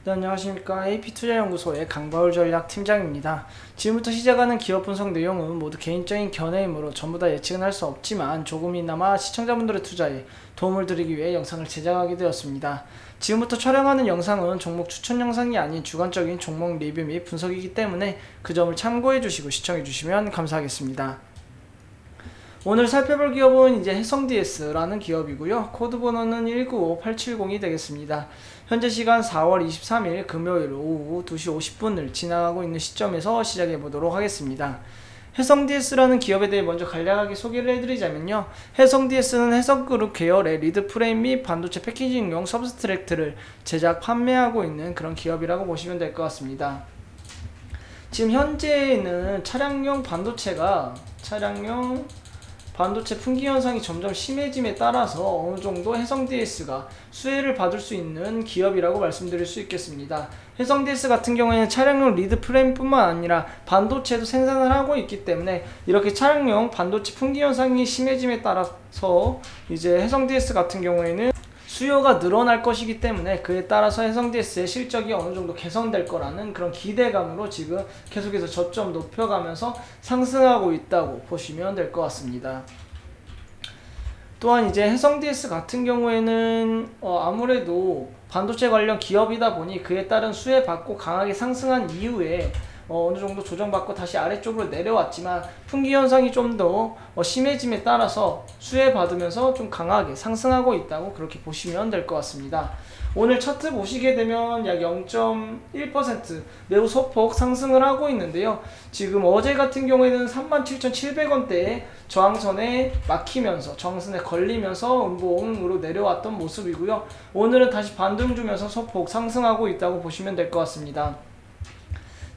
네, 안녕하십니까. AP투자연구소의 강바울 전략팀장입니다. 지금부터 시작하는 기업 분석 내용은 모두 개인적인 견해이므로 전부 다 예측은 할 수 없지만 조금이나마 시청자분들의 투자에 도움을 드리기 위해 영상을 제작하게 되었습니다. 지금부터 촬영하는 영상은 종목 추천 영상이 아닌 주관적인 종목 리뷰 및 분석이기 때문에 그 점을 참고해 주시고 시청해 주시면 감사하겠습니다. 오늘 살펴볼 기업은 이제 해성DS라는 기업이고요. 코드 번호는 195870이 되겠습니다. 현재 시간 4월 23일 금요일 오후 2시 50분을 지나가고 있는 시점에서 시작해 보도록 하겠습니다. 해성DS라는 기업에 대해 먼저 간략하게 소개를 해드리자면요. 해성DS는 해성그룹 계열의 리드 프레임 및 반도체 패키징용 서브스트랙트를 제작 판매하고 있는 그런 기업이라고 보시면 될 것 같습니다. 지금 현재는 차량용 반도체 품귀 현상이 점점 심해짐에 따라서 어느 정도 해성DS가 수혜를 받을 수 있는 기업이라고 말씀드릴 수 있겠습니다. 해성DS 같은 경우에는 차량용 리드 프레임뿐만 아니라 반도체도 생산을 하고 있기 때문에 이렇게 차량용 반도체 품귀 현상이 심해짐에 따라서 이제 해성DS 같은 경우에는 수요가 늘어날 것이기 때문에 그에 따라서 해성DS의 실적이 어느 정도 개선될 거라는 그런 기대감으로 지금 계속해서 저점 높여가면서 상승하고 있다고 보시면 될 것 같습니다. 또한 이제 해성DS 같은 경우에는 아무래도 반도체 관련 기업이다 보니 그에 따른 수혜 받고 강하게 상승한 이후에 어느 정도 조정받고 다시 아래쪽으로 내려왔지만 품귀 현상이 좀 더 심해짐에 따라서 수혜 받으면서 좀 강하게 상승하고 있다고 그렇게 보시면 될 것 같습니다. 오늘 차트 보시게 되면 약 0.1% 매우 소폭 상승을 하고 있는데요. 지금 어제 같은 경우에는 37,700원대에 저항선에 막히면서 저항선에 걸리면서 음봉으로 내려왔던 모습이고요. 오늘은 다시 반등 주면서 소폭 상승하고 있다고 보시면 될 것 같습니다.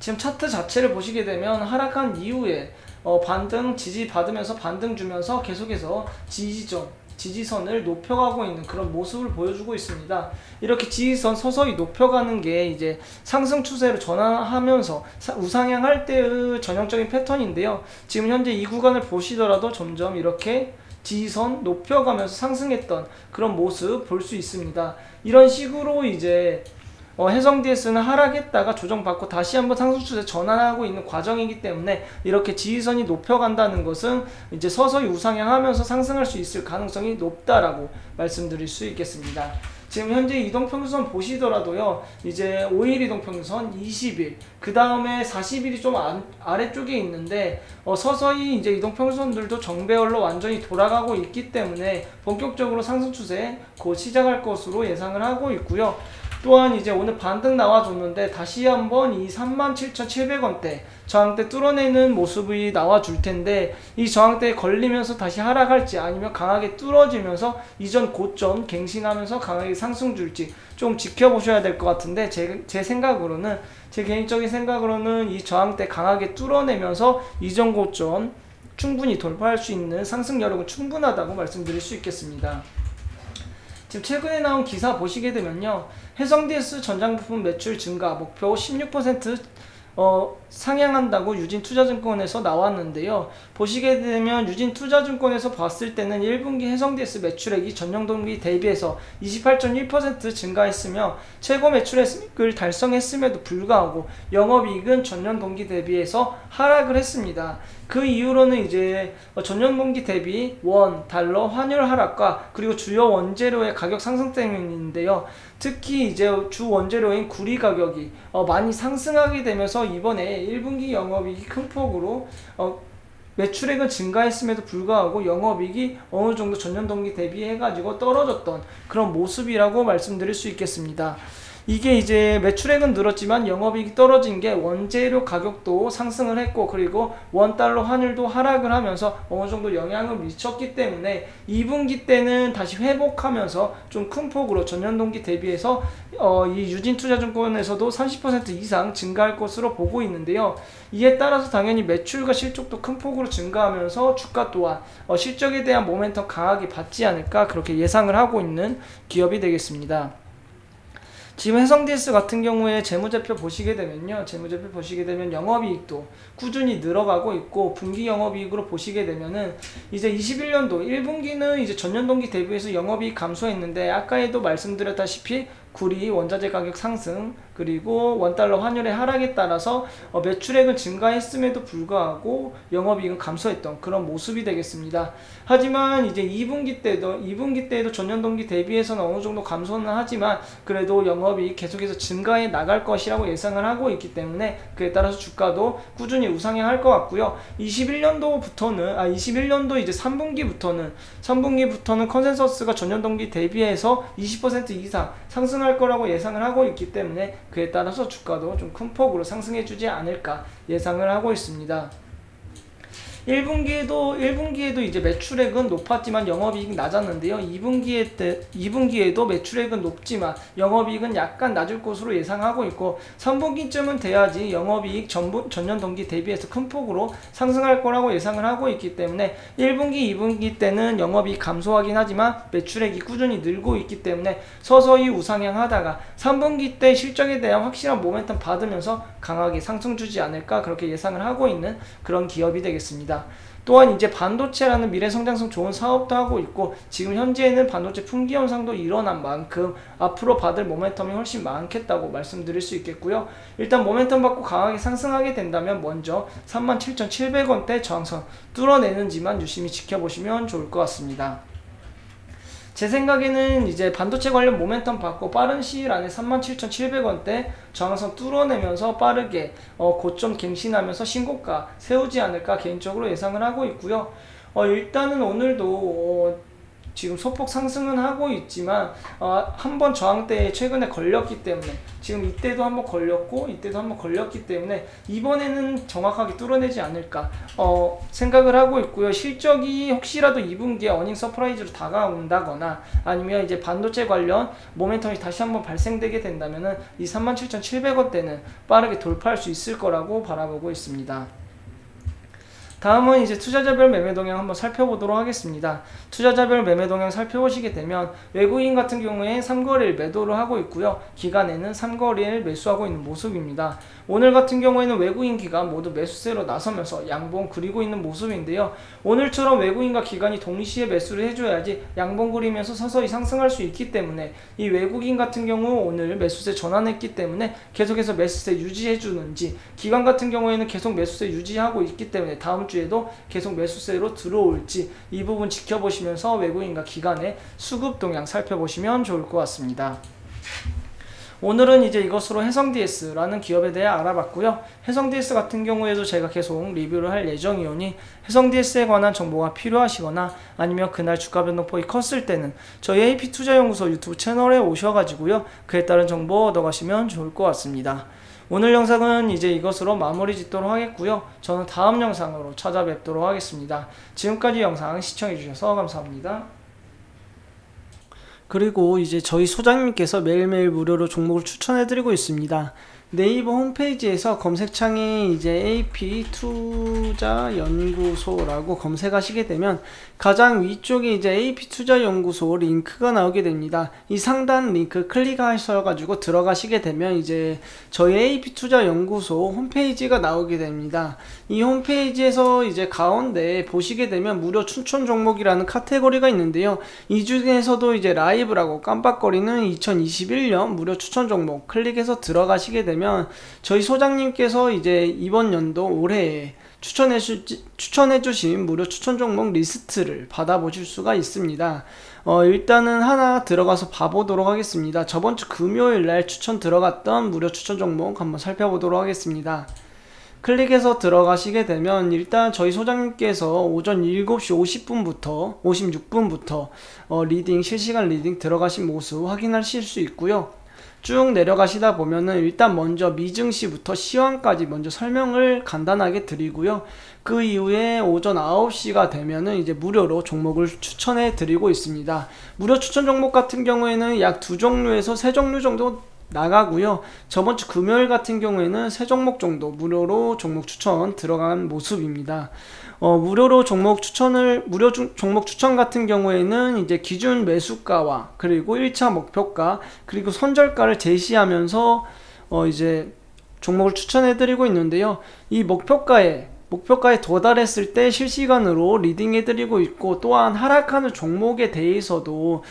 지금 차트 자체를 보시게 되면 하락한 이후에 반등 지지 받으면서 반등 주면서 계속해서 지지선을 높여가고 있는 그런 모습을 보여주고 있습니다. 이렇게 지지선 서서히 높여가는 게 이제 상승 추세로 전환하면서 우상향할 때의 전형적인 패턴인데요. 지금 현재 이 구간을 보시더라도 점점 이렇게 지지선 높여가면서 상승했던 그런 모습 볼 수 있습니다. 이런 식으로 이제 해성DS는 하락했다가 조정받고 다시 한번 상승 추세 전환하고 있는 과정이기 때문에 이렇게 지지선이 높여간다는 것은 이제 서서히 우상향하면서 상승할 수 있을 가능성이 높다라고 말씀드릴 수 있겠습니다. 지금 현재 이동평균선 보시더라도요, 이제 5일 이동평균선 20일, 그 다음에 40일이 좀 아래쪽에 있는데, 서서히 이제 이동평균선들도 정배열로 완전히 돌아가고 있기 때문에 본격적으로 상승 추세 곧 시작할 것으로 예상을 하고 있고요. 또한 이제 오늘 반등 나와줬는데 다시 한번 이 37,700원대 저항대 뚫어내는 모습이 나와줄 텐데 이 저항대에 걸리면서 다시 하락할지 아니면 강하게 뚫어지면서 이전 고점 갱신하면서 강하게 상승 줄지 좀 지켜보셔야 될 것 같은데 제 개인적인 생각으로는 이 저항대 강하게 뚫어내면서 이전 고점 충분히 돌파할 수 있는 상승 여력은 충분하다고 말씀드릴 수 있겠습니다. 지금 최근에 나온 기사 보시게 되면요, 해성DS 전장 부품 매출 증가 목표 16% 상향한다고 유진투자증권에서 나왔는데요. 보시게 되면 유진투자증권에서 봤을 때는 1분기 해성DS 매출액이 전년동기 대비해서 28.1% 증가했으며 최고 매출액을 달성했음에도 불구하고 영업이익은 전년동기 대비해서 하락을 했습니다. 그 이후로는 이제 전년동기 대비 원, 달러, 환율 하락과 그리고 주요 원재료의 가격 상승 때문인데요. 특히 이제 주 원재료인 구리 가격이 많이 상승하게 되면서 이번에 1분기 영업이익이 큰 폭으로 매출액은 증가했음에도 불구하고 영업이익이 어느 정도 전년 동기 대비해가지고 떨어졌던 그런 모습이라고 말씀드릴 수 있겠습니다. 이게 이제 매출액은 늘었지만 영업이익이 떨어진 게 원재료 가격도 상승을 했고 그리고 원달러 환율도 하락을 하면서 어느 정도 영향을 미쳤기 때문에 2분기 때는 다시 회복하면서 좀 큰 폭으로 전년 동기 대비해서 이 유진투자증권에서도 30% 이상 증가할 것으로 보고 있는데요. 이에 따라서 당연히 매출과 실적도 큰 폭으로 증가하면서 주가 또한 실적에 대한 모멘텀 강하게 받지 않을까 그렇게 예상을 하고 있는 기업이 되겠습니다. 지금 해성DS 같은 경우에 재무제표 보시게 되면 영업이익도 꾸준히 늘어가고 있고 분기 영업이익으로 보시게 되면은 이제 21년도 1분기는 이제 전년 동기 대비해서 영업이익 감소했는데 아까에도 말씀드렸다시피 구리 원자재 가격 상승, 그리고 원달러 환율의 하락에 따라서 매출액은 증가했음에도 불구하고 영업이익은 감소했던 그런 모습이 되겠습니다. 하지만 이제 2분기 때에도 전년 동기 대비해서는 어느 정도 감소는 하지만 그래도 영업이익 계속해서 증가해 나갈 것이라고 예상을 하고 있기 때문에 그에 따라서 주가도 꾸준히 우상향할 것 같고요. 21년도 이제 3분기부터는 컨센서스가 전년 동기 대비해서 20% 이상 상승할 거라고 예상을 하고 있기 때문에 그에 따라서 주가도 좀 큰 폭으로 상승해 주지 않을까 예상을 하고 있습니다. 1분기에도 이제 매출액은 높았지만 영업이익이 낮았는데요. 2분기에도 매출액은 높지만 영업이익은 약간 낮을 것으로 예상하고 있고 3분기쯤은 돼야지 영업이익 전년 동기 대비해서 큰 폭으로 상승할 거라고 예상을 하고 있기 때문에 1분기, 2분기 때는 영업이익 감소하긴 하지만 매출액이 꾸준히 늘고 있기 때문에 서서히 우상향하다가 3분기 때 실적에 대한 확실한 모멘텀 받으면서 강하게 상승 주지 않을까 그렇게 예상을 하고 있는 그런 기업이 되겠습니다. 또한 이제 반도체라는 미래 성장성 좋은 사업도 하고 있고 지금 현재는 반도체 품귀 현상도 일어난 만큼 앞으로 받을 모멘텀이 훨씬 많겠다고 말씀드릴 수 있겠고요. 일단 모멘텀 받고 강하게 상승하게 된다면 먼저 37,700원대 저항선 뚫어내는지만 유심히 지켜보시면 좋을 것 같습니다. 제 생각에는 이제 반도체 관련 모멘텀 받고 빠른 시일 안에 37,700원대 저항선 뚫어내면서 빠르게 고점 갱신하면서 신고가 세우지 않을까 개인적으로 예상을 하고 있고요. 일단은 오늘도 지금 소폭 상승은 하고 있지만 한번 저항대에 최근에 걸렸기 때문에 지금 이때도 한번 걸렸고 이때도 한번 걸렸기 때문에 이번에는 정확하게 뚫어내지 않을까 생각을 하고 있고요. 실적이 혹시라도 2분기에 어닝 서프라이즈로 다가온다거나 아니면 이제 반도체 관련 모멘텀이 다시 한번 발생되게 된다면은 이 37,700원대는 빠르게 돌파할 수 있을 거라고 바라보고 있습니다. 다음은 이제 투자자별 매매 동향 한번 살펴보도록 하겠습니다. 투자자별 매매 동향 살펴보시게 되면 외국인 같은 경우에 3거래일 매도를 하고 있고요. 기간에는 3거래일 매수하고 있는 모습입니다. 오늘 같은 경우에는 외국인 기관 모두 매수세로 나서면서 양봉 그리고 있는 모습인데요. 오늘처럼 외국인과 기관이 동시에 매수를 해줘야지 양봉 그리면서 서서히 상승할 수 있기 때문에 이 외국인 같은 경우 오늘 매수세 전환했기 때문에 계속해서 매수세 유지해주는지 기관 같은 경우에는 계속 매수세 유지하고 있기 때문에 다음 주에도 계속 매수세로 들어올지 이 부분 지켜보시면서 외국인과 기관의 수급 동향 살펴보시면 좋을 것 같습니다. 오늘은 이제 이것으로 해성DS라는 기업에 대해 알아봤고요. 해성DS 같은 경우에도 제가 계속 리뷰를 할 예정이오니 해성DS에 관한 정보가 필요하시거나 아니면 그날 주가 변동폭이 컸을 때는 저희 AP투자연구소 유튜브 채널에 오셔가지고요. 그에 따른 정보 얻어가시면 좋을 것 같습니다. 오늘 영상은 이제 이것으로 마무리 짓도록 하겠고요. 저는 다음 영상으로 찾아뵙도록 하겠습니다. 지금까지 영상 시청해주셔서 감사합니다. 그리고 이제 저희 소장님께서 매일매일 무료로 종목을 추천해드리고 있습니다. 네이버 홈페이지에서 검색창에 이제 AP투자연구소라고 검색하시게 되면 가장 위쪽에 이제 AP투자연구소 링크가 나오게 됩니다. 이 상단 링크 클릭하셔가지고 들어가시게 되면 이제 저희 AP투자연구소 홈페이지가 나오게 됩니다. 이 홈페이지에서 이제 가운데 보시게 되면 무료 추천 종목이라는 카테고리가 있는데요. 이 중에서도 이제 라이브라고 깜빡거리는 2021년 무료 추천 종목 클릭해서 들어가시게 되면 저희 소장님께서 이제 이번 연도 올해에 추천해주신 무료 추천 종목 리스트를 받아보실 수가 있습니다. 일단은 하나 들어가서 봐보도록 하겠습니다. 저번주 금요일날 추천 들어갔던 무료 추천 종목 한번 살펴보도록 하겠습니다. 클릭해서 들어가시게 되면 일단 저희 소장님께서 오전 7시 50분부터 56분부터 실시간 리딩 들어가신 모습 확인하실 수 있고요. 쭉 내려가시다 보면은 일단 먼저 미증시부터 시황까지 먼저 설명을 간단하게 드리고요. 그 이후에 오전 9시가 되면은 이제 무료로 종목을 추천해 드리고 있습니다. 무료 추천 종목 같은 경우에는 약 2종류에서 3종류 정도 나가고요. 저번주 금요일 같은 경우에는 3종목 정도 무료로 종목 추천 들어간 모습입니다. 무료 종목 추천 같은 경우에는 이제 기준 매수가와 그리고 1차 목표가 그리고 손절가를 제시하면서 이제 종목을 추천해 드리고 있는데요. 이 목표가에 목표가에 도달했을 때 실시간으로 리딩해드리고 있고, 또한 하락하는 종목에 대해서도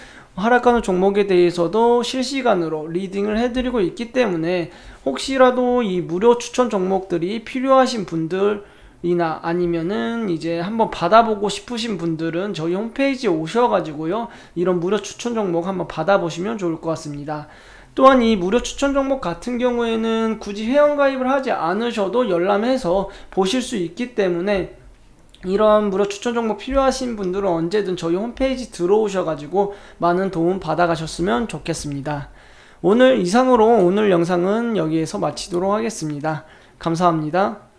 실시간으로 리딩을 해드리고 있기 때문에 혹시라도 이 무료 추천 종목들이 필요하신 분들이나 아니면은 이제 한번 받아보고 싶으신 분들은 저희 홈페이지에 오셔가지고요, 이런 무료 추천 종목 한번 받아보시면 좋을 것 같습니다. 또한 이 무료 추천 종목 같은 경우에는 굳이 회원가입을 하지 않으셔도 열람해서 보실 수 있기 때문에, 이런 무료 추천 종목 필요하신 분들은 언제든 저희 홈페이지 들어오셔가지고 많은 도움 받아가셨으면 좋겠습니다. 이상으로 오늘 영상은 여기에서 마치도록 하겠습니다. 감사합니다.